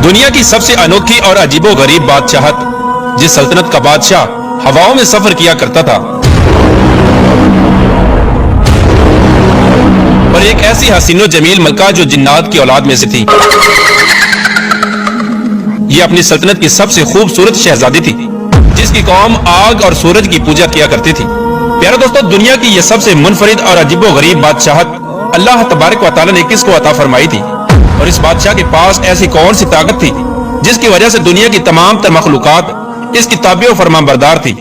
دنیا کی سب سے انوکھی اور عجیب و غریب بادشاہت جس سلطنت کا بادشاہ ہواؤں میں سفر کیا کرتا تھا، اور ایک ایسی حسین و جمیل ملکہ جو جنات کی اولاد میں سے تھی۔ یہ اپنی سلطنت کی سب سے خوبصورت شہزادی تھی جس کی قوم آگ اور سورج کی پوجا کیا کرتی تھی۔ پیارے دوستو، دنیا کی یہ سب سے منفرد اور عجیب و غریب بادشاہت اللہ تبارک و تعالیٰ نے کس کو عطا فرمائی تھی؟ اور اس بادشاہ کے پاس ایسی کون سی طاقت تھی جس کی وجہ سے دنیا کی تمام تر مخلوقات اس کی تابع و فرمان بردار تھی؟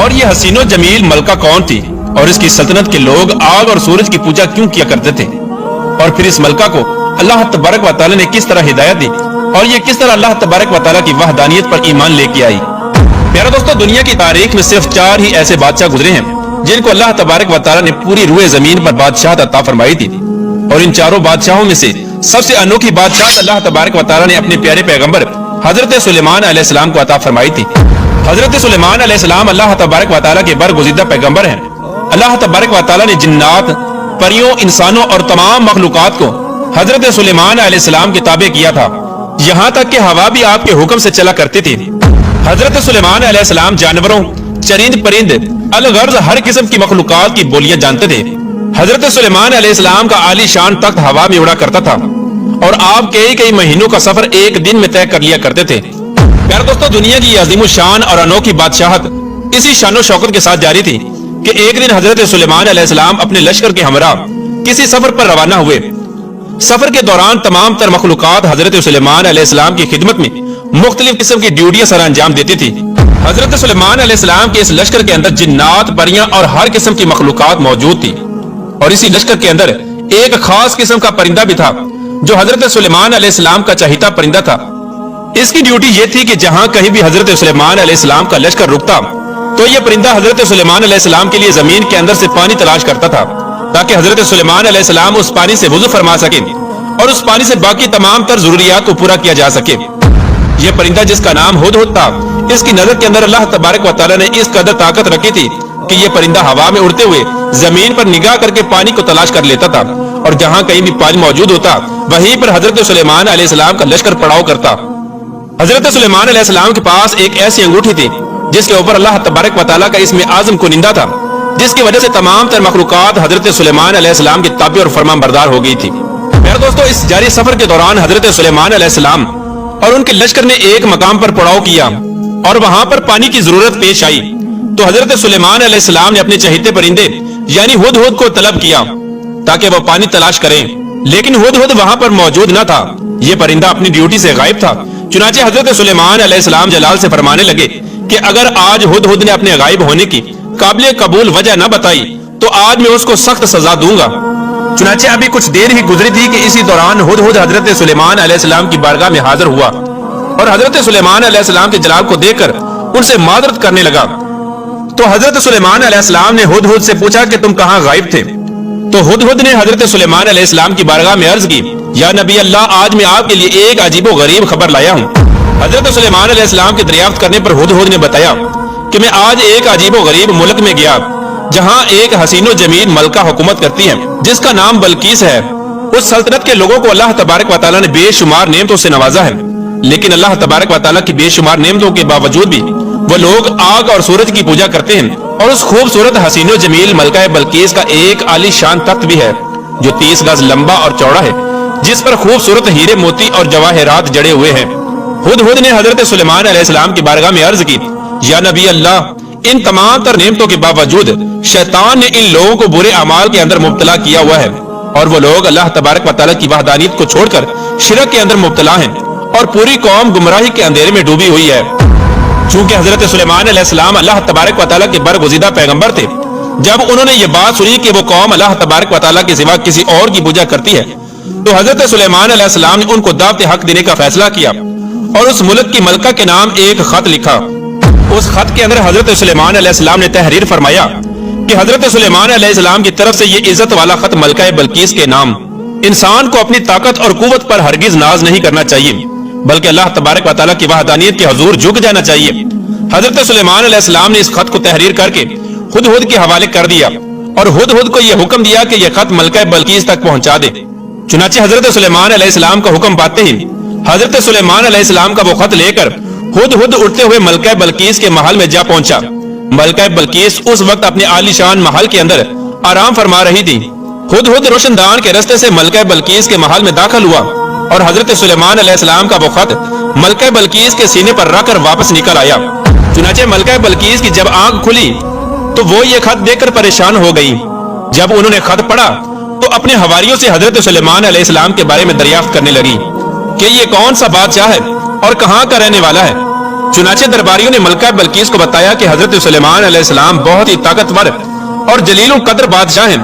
اور یہ حسین و جمیل ملکہ کون تھی؟ اور اس کی سلطنت کے لوگ آگ اور سورج کی پوجا کیوں کیا کرتے تھے؟ اور پھر اس ملکہ کو اللہ تبارک و تعالیٰ نے کس طرح ہدایت دی؟ اور یہ کس طرح اللہ تبارک و تعالیٰ کی وحدانیت پر ایمان لے کے آئی؟ پیارے دوستو، دنیا کی تاریخ میں صرف 4 ہی ایسے بادشاہ گزرے ہیں جن کو اللہ تبارک و تعالیٰ نے پوری روئے زمین پر بادشاہت عطا فرمائی تھی، اور ان چاروں بادشاہوں میں سے سب سے انوکھی بادشاہت اللہ تبارک و تعالیٰ نے اپنے پیارے پیغمبر حضرت سلیمان علیہ السلام کو عطا فرمائی تھی۔ حضرت سلیمان علیہ السلام اللہ تبارک و تعالیٰ کے برگزیدہ پیغمبر ہیں۔ اللہ تبارک و تعالیٰ نے جنات، پریوں، انسانوں اور تمام مخلوقات کو حضرت سلیمان علیہ السلام کے تابع کیا تھا، یہاں تک کہ ہوا بھی آپ کے حکم سے چلا کرتی تھی۔ حضرت سلیمان علیہ السلام جانوروں، چرند پرند، الغرض ہر قسم کی مخلوقات کی بولیاں جانتے تھے۔ حضرت سلیمان علیہ السلام کا عالی شان تخت ہوا میں اڑا کرتا تھا، اور آپ کئی مہینوں کا سفر ایک دن میں طے کر لیا کرتے تھے۔ پیارے دوستو، دنیا کی عظیم الشان اور انوکھی بادشاہت اسی شان و شوکت کے ساتھ جاری تھی کہ ایک دن حضرت سلیمان علیہ السلام اپنے لشکر کے ہمراہ کسی سفر پر روانہ ہوئے۔ سفر کے دوران تمام تر مخلوقات حضرت سلیمان علیہ السلام کی خدمت میں مختلف قسم کی ڈیوٹیاں سر انجام دیتی تھی۔ حضرت سلیمان علیہ السلام کے اس لشکر کے اندر جنات، پریاں اور ہر قسم کی مخلوقات موجود تھی، اور اسی لشکر کے اندر ایک خاص قسم کا پرندہ بھی تھا جو حضرت سلیمان علیہ السلام کا چہیتا پرندہ تھا۔ اس کی ڈیوٹی یہ تھی کہ جہاں کہیں بھی حضرت سلیمان علیہ السلام کا لشکر رکتا تو یہ پرندہ حضرت سلیمان علیہ السلام کے لیے زمین کے اندر سے پانی تلاش کرتا تھا تاکہ حضرت سلیمان علیہ السلام اس پانی سے وضو فرما سکے اور اس پانی سے باقی تمام تر ضروریات کو پورا کیا جا سکے۔ یہ پرندہ جس کا نام ہدہد تھا، اس کی نظر کے اندر اللہ تبارک و تعالیٰ نے اس قدر طاقت رکھی تھی کہ یہ پرندہ ہوا میں اڑتے ہوئے زمین پر نگاہ کر کے پانی کو تلاش کر لیتا تھا، اور جہاں کہیں بھی پانی موجود ہوتا وہیں پر حضرت سلیمان علیہ السلام کا لشکر پڑاؤ کرتا۔ حضرت سلیمان علیہ السلام کے پاس ایک ایسی انگوٹھی تھی جس کے اوپر اللہ تبارک و تعالیٰ کا اسم اعظم کنندہ تھا، جس کی وجہ سے تمام تر مخلوقات حضرت سلیمان علیہ السلام کی تابع اور فرمان بردار ہو گئی تھی۔ میرے دوستو، اس جاری سفر کے دوران حضرت سلیمان علیہ السلام اور ان کے لشکر نے ایک مقام پر پڑاؤ کیا اور وہاں پر پانی کی ضرورت پیش آئی، تو حضرت سلیمان علیہ السلام نے اپنے چہیتے پرندے یعنی ہدہد کو طلب کیا تاکہ وہ پانی تلاش کریں، لیکن ہدہد وہاں پر موجود نہ تھا۔ یہ پرندہ اپنی ڈیوٹی سے غائب تھا۔ چنانچہ حضرت سلیمان علیہ السلام جلال سے فرمانے لگے کہ اگر آج ہدہد نے اپنے غائب ہونے کی قابل قبول وجہ نہ بتائی تو آج میں اس کو سخت سزا دوں گا۔ چنانچہ ابھی کچھ دیر ہی گزری تھی کہ اسی دوران ہدہد حضرت سلیمان علیہ السلام کی بارگاہ میں حاضر ہوا، اور حضرت سلیمان علیہ السلام کے جلال کو دیکھ کر ان سے معذرت کرنے لگا۔ تو حضرت سلیمان علیہ السلام نے ہدہد سے پوچھا کہ تم کہاں غائب تھے؟ تو ہدہد نے حضرت سلیمان علیہ السلام کی بارگاہ میں عرض کی، یا نبی اللہ، آج میں آپ کے لیے ایک عجیب و غریب خبر لایا ہوں۔ حضرت سلیمان علیہ السلام کی دریافت کرنے پر ہدہد نے بتایا کہ میں آج ایک عجیب و غریب ملک میں گیا جہاں ایک حسین و جمیل ملکہ حکومت کرتی ہے جس کا نام بلقیس ہے۔ اس سلطنت کے لوگوں کو اللہ تبارک و تعالیٰ نے بے شمار نعمتوں سے نوازا ہے، لیکن اللہ تبارک و تعالیٰ کی بے شمار نعمتوں کے باوجود بھی وہ لوگ آگ اور سورج کی پوجا کرتے ہیں، اور اس خوبصورت حسین و جمیل ملکہ بلقیس کا ایک عالی شان تخت بھی ہے جو 30 گز لمبا اور چوڑا ہے، جس پر خوبصورت ہیرے موتی اور جواہرات جڑے ہوئے ہیں۔ ہدہد نے حضرت سلیمان علیہ السلام کی بارگاہ میں عرض کی، یا نبی اللہ، ان تمام تر نعمتوں کے باوجود شیطان نے ان لوگوں کو برے اعمال کے اندر مبتلا کیا ہوا ہے، اور وہ لوگ اللہ تبارک و تعالیٰ کی وحدانیت کو چھوڑ کر شرک کے اندر مبتلا ہیں، اور پوری قوم گمراہی کے اندھیرے میں ڈوبی ہوئی ہے۔ چونکہ حضرت سلیمان علیہ السلام اللہ تبارک و تعالیٰ کے برگزیدہ پیغمبر تھے، جب انہوں نے یہ بات سنی کہ وہ قوم اللہ تبارک و تعالیٰ کے سوا کسی اور کی پوجا کرتی ہے، تو حضرت سلیمان علیہ السلام نے ان کو دعوت حق دینے کا فیصلہ کیا اور اس ملک کی ملکہ کے نام ایک خط لکھا۔ اس خط کے اندر حضرت سلیمان علیہ السلام نے تحریر فرمایا کہ حضرت سلیمان علیہ السلام کی طرف سے یہ عزت والا خط ملکہ بلقیس کے نام۔ انسان کو اپنی طاقت اور قوت پر ہرگز ناز نہیں کرنا چاہیے، بلکہ اللہ تبارک و تعالیٰ کی وحدانیت کے حضور جھک جانا چاہیے۔ حضرت سلیمان علیہ السلام نے اس خط کو تحریر کر کے ہدہد کے حوالے کر دیا، اور ہدہد کو یہ حکم دیا کہ یہ خط ملکہ بلقیس تک پہنچا دے۔ چنانچہ حضرت سلیمان علیہ السلام کا حکم پاتے ہی حضرت سلیمان علیہ السلام کا وہ خط لے کر ہد اٹھتے ہوئے ملکہ بلقیس کے محل میں جا پہنچا۔ ملکہ بلقیس اس وقت اپنے عالی شان محل کے اندر آرام فرما رہی تھی۔ ہد روشن دان کے رستے سے ملکہ بلقیس کے محل میں داخل ہوا اور حضرت سلیمان علیہ السلام کا وہ خط ملکہ بلقیس کے سینے پر رکھ کر واپس نکل آیا۔ چنانچہ ملکہ بلقیس کی جب آنکھ کھلی تو وہ یہ خط دیکھ کر پریشان ہو گئی۔ جب انہوں نے خط پڑھا تو اپنے حواریوں سے حضرت سلیمان علیہ السلام کے بارے میں دریافت کرنے لگی کہ یہ کون سا بادشاہ ہے اور کہاں کا رہنے والا ہے۔ چنانچہ درباریوں نے ملکہ بلقیس کو بتایا کہ حضرت سلیمان علیہ السلام بہت ہی طاقتور اور جلیل القدر بادشاہ ہیں،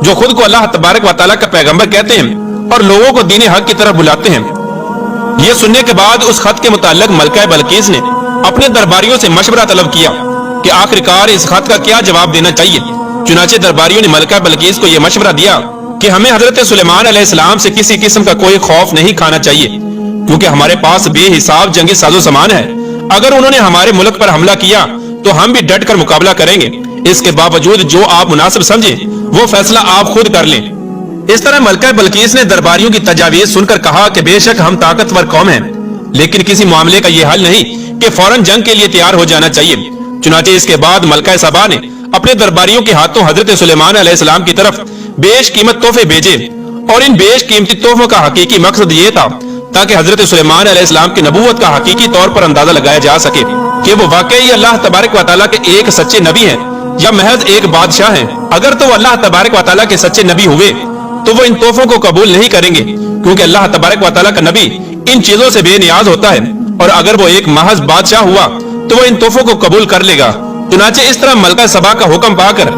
جو خود کو اللہ تبارک و تعالیٰ کا پیغمبر کہتے ہیں اور لوگوں کو دین حق کی طرف بلاتے ہیں۔ یہ سننے کے بعد اس خط کے متعلق ملکہ بلقیس نے اپنے درباریوں سے مشورہ طلب کیا کہ آخرکار اس خط کا کیا جواب دینا چاہیے۔ چنانچہ درباریوں نے ملکہ بلقیس کو یہ مشورہ دیا کہ ہمیں حضرت سلیمان علیہ السلام سے کسی قسم کا کوئی خوف نہیں کھانا چاہیے، کیونکہ ہمارے پاس بے حساب جنگی ساز و سامان ہے۔ اگر انہوں نے ہمارے ملک پر حملہ کیا تو ہم بھی ڈٹ کر مقابلہ کریں گے۔ اس کے باوجود جو آپ مناسب سمجھیں وہ فیصلہ آپ خود کر لیں۔ اس طرح ملکہ بلقیس نے درباریوں کی تجاویز سن کر کہا کہ بے شک ہم طاقتور قوم ہیں، لیکن کسی معاملے کا یہ حل نہیں کہ فوراً جنگ کے لیے تیار ہو جانا چاہیے۔ چنانچہ اس کے بعد ملکہ سبا نے اپنے درباریوں کے ہاتھوں حضرت سلیمان علیہ السلام کی طرف بیش قیمت تحفے بھیجے، اور ان بیش قیمتی تحفوں کا حقیقی مقصد یہ تھا تاکہ حضرت سلیمان علیہ السلام کی نبوت کا حقیقی طور پر اندازہ لگایا جا سکے کہ وہ واقعی اللہ تبارک و تعالیٰ کے ایک سچے نبی ہیں یا محض ایک بادشاہ ہیں۔ اگر تو اللہ تبارک و تعالیٰ کے سچے نبی ہوئے تو وہ ان تحفوں کو قبول نہیں کریں گے، کیونکہ اللہ تبارک و تعالیٰ کا نبی ان چیزوں سے بے نیاز ہوتا ہے، اور اگر وہ ایک محض بادشاہ ہوا تو وہ ان تحفوں کو قبول کر لے گا۔ چنانچہ اس طرح ملکہ سبا کا حکم پا کر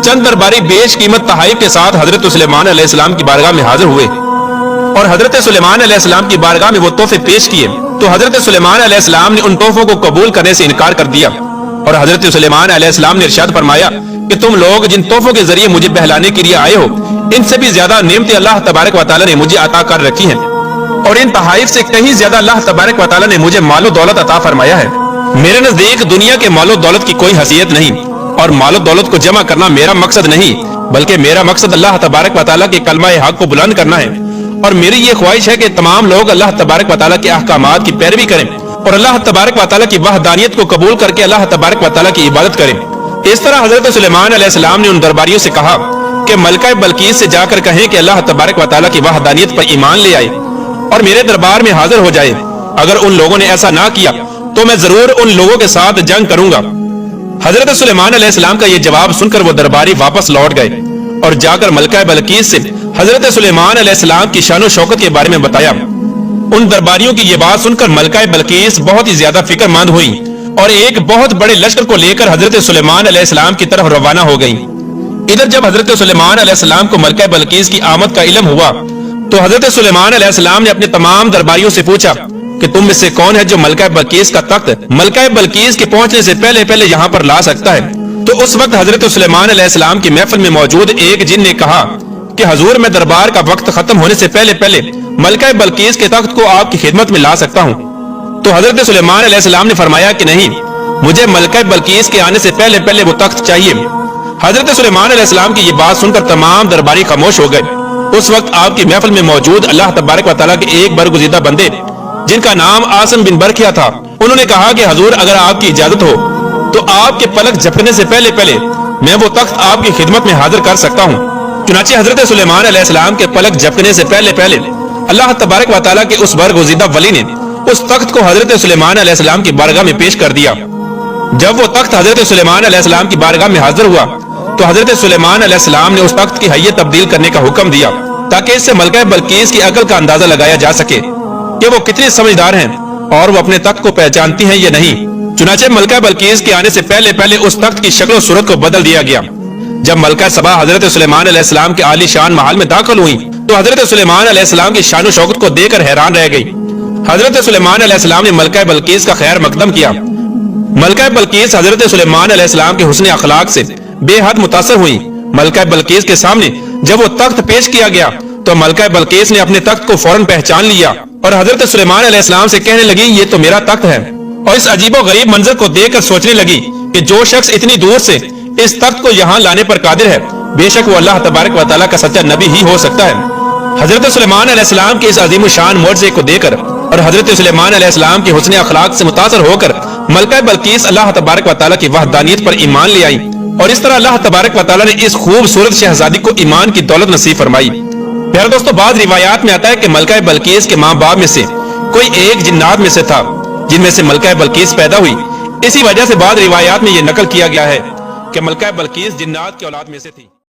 چند درباری بیش قیمت تحائف کے ساتھ حضرت سلیمان علیہ السلام کی بارگاہ میں حاضر ہوئے اور حضرت سلیمان علیہ السلام کی بارگاہ میں وہ تحفے پیش کیے تو حضرت سلیمان علیہ السلام نے ان تحفوں کو قبول کرنے سے انکار کر دیا، اور حضرت سلیمان علیہ السلام نے ارشاد فرمایا کہ تم لوگ جن تحفوں کے ذریعے مجھے بہلانے کے لیے آئے ہو، ان سے بھی زیادہ نعمتیں اللہ تبارک و تعالیٰ نے مجھے عطا کر رکھی ہیں، اور ان تحائف سے کہیں زیادہ اللہ تبارک و تعالیٰ نے مجھے مال و دولت عطا فرمایا ہے۔ میرے نزدیک دنیا کے مال و دولت کی کوئی حیثیت نہیں، اور مال و دولت کو جمع کرنا میرا مقصد نہیں، بلکہ میرا مقصد اللہ تبارک و تعالیٰ کے کلمہ حق کو بلند کرنا ہے، اور میری یہ خواہش ہے کہ تمام لوگ اللہ تبارک و تعالیٰ کے احکامات کی پیروی کریں اور اللہ تبارک و تعالیٰ کی وحدانیت کو قبول کر کے اللہ تبارک و تعالیٰ کی عبادت کریں۔ اس طرح حضرت سلیمان علیہ السلام نے ان درباریوں سے کہا کہ ملکہ بلقیس سے جا کر کہیں کہ اللہ تبارک و تعالیٰ کی وحدانیت پر ایمان لے آئے اور میرے دربار میں حاضر ہو جائے۔ اگر ان لوگوں نے ایسا نہ کیا تو میں ضرور ان لوگوں کے ساتھ جنگ کروں گا۔ حضرت سلیمان علیہ السلام کا یہ جواب سن کر وہ درباری واپس لوٹ گئے اور جا کر ملکہ بلقیس سے حضرت سلیمان علیہ السلام کی شان و شوکت کے بارے میں بتایا۔ ان درباریوں کی یہ بات سن کر ملکہ بلقیس بہت ہی زیادہ فکر مند ہوئی اور ایک بہت بڑے لشکر کو لے کر حضرت سلیمان علیہ السلام کی طرف روانہ ہو گئی۔ ادھر جب حضرت سلیمان علیہ السلام کو ملکہ بلقیس کی آمد کا علم ہوا تو حضرت سلیمان علیہ السلام نے اپنے تمام درباریوں سے پوچھا کہ تم میں سے کون ہے جو ملکہ بلقیس کا تخت ملکہ بلقیس کے پہنچنے سے پہلے یہاں پر لا سکتا ہے؟ تو اس وقت حضرت سلیمان علیہ السلام کی محفل میں موجود ایک جن نے کہا کہ حضور میں دربار کا وقت ختم ہونے سے پہلے ملکہ بلقیس کے تخت کو آپ کی خدمت میں لا سکتا ہوں۔ تو حضرت سلیمان علیہ السلام نے فرمایا کہ نہیں، مجھے ملکہ بلقیس کے آنے سے پہلے وہ تخت چاہیے۔ حضرت سلیمان علیہ السلام کی یہ بات سن کر تمام درباری خاموش ہو گئے۔ اس وقت آپ کی محفل میں موجود اللہ تبارک و تعالیٰ کے ایک برگزیدہ بندے جن کا نام عاصم بن برکھیا تھا، انہوں نے کہا کہ حضور اگر آپ کی اجازت ہو تو آپ کے پلک جھپکنے سے پہلے میں وہ تخت آپ کی خدمت میں حاضر کر سکتا ہوں۔ چنانچہ حضرت سلیمان علیہ السلام کے پلک جھپکنے سے پہلے اللہ تبارک و تعالیٰ کے اس برگزیدہ ولی نے اس تخت کو حضرت سلیمان علیہ السلام کی بارگاہ میں پیش کر دیا۔ جب وہ تخت حضرت سلیمان علیہ السلام کی بارگاہ میں حاضر ہوا تو حضرت سلیمان علیہ السلام نے اس تخت کی حیت تبدیل کرنے کا حکم دیا تاکہ اس سے ملکہ بلقیس کی عقل کا اندازہ لگایا جا سکے کہ وہ کتنے سمجھدار ہیں اور وہ اپنے تخت کو پہچانتی ہیں یا نہیں۔ چنانچہ ملکہ بلقیس کے آنے سے پہلے اس تخت کی شکل و صورت کو بدل دیا گیا۔ جب ملکہ سبا حضرت سلیمان علیہ السلام کے عالی شان محل میں داخل ہوئی تو حضرت سلیمان علیہ السلام کی شان و شوکت کو دیکھ کر حیران رہ گئی۔ حضرت سلیمان علیہ السلام نے ملکہ بلقیس کا خیر مقدم کیا۔ ملکہ بلقیس حضرت سلیمان علیہ السلام کے حسن اخلاق سے بے حد متاثر ہوئی۔ ملکہ بلقیس کے سامنے جب وہ تخت پیش کیا گیا تو ملکہ بلقیس نے اپنے تخت کو فوراً پہچان لیا اور حضرت سلیمان علیہ السلام سے کہنے لگی یہ تو میرا تخت ہے، اور اس عجیب و غریب منظر کو دیکھ کر سوچنے لگی کہ جو شخص اتنی دور سے اس تخت کو یہاں لانے پر قادر ہے بے شک وہ اللہ تبارک و تعالیٰ کا سچا نبی ہی ہو سکتا ہے۔ حضرت سلیمان علیہ السلام کے اس عظیم الشان معجزے کو دیکھ کر اور حضرت سلیمان علیہ السلام کی حسن اخلاق سے متاثر ہو کر ملکہ بلقیس اللہ تبارک و تعالیٰ کی وحدانیت پر ایمان لے آئی، اور اس طرح اللہ تبارک و تعالیٰ نے اس خوبصورت شہزادی کو ایمان کی دولت نصیب فرمائی۔ پیارے دوستو، بعض روایات میں آتا ہے کہ ملکہ بلقیس کے ماں باپ میں سے کوئی ایک جنات میں سے تھا جن میں سے ملکہ بلقیس پیدا ہوئی۔ اسی وجہ سے بعض روایات میں یہ نقل کیا گیا ہے کہ ملکہ بلقیس جنات کی اولاد میں سے تھی۔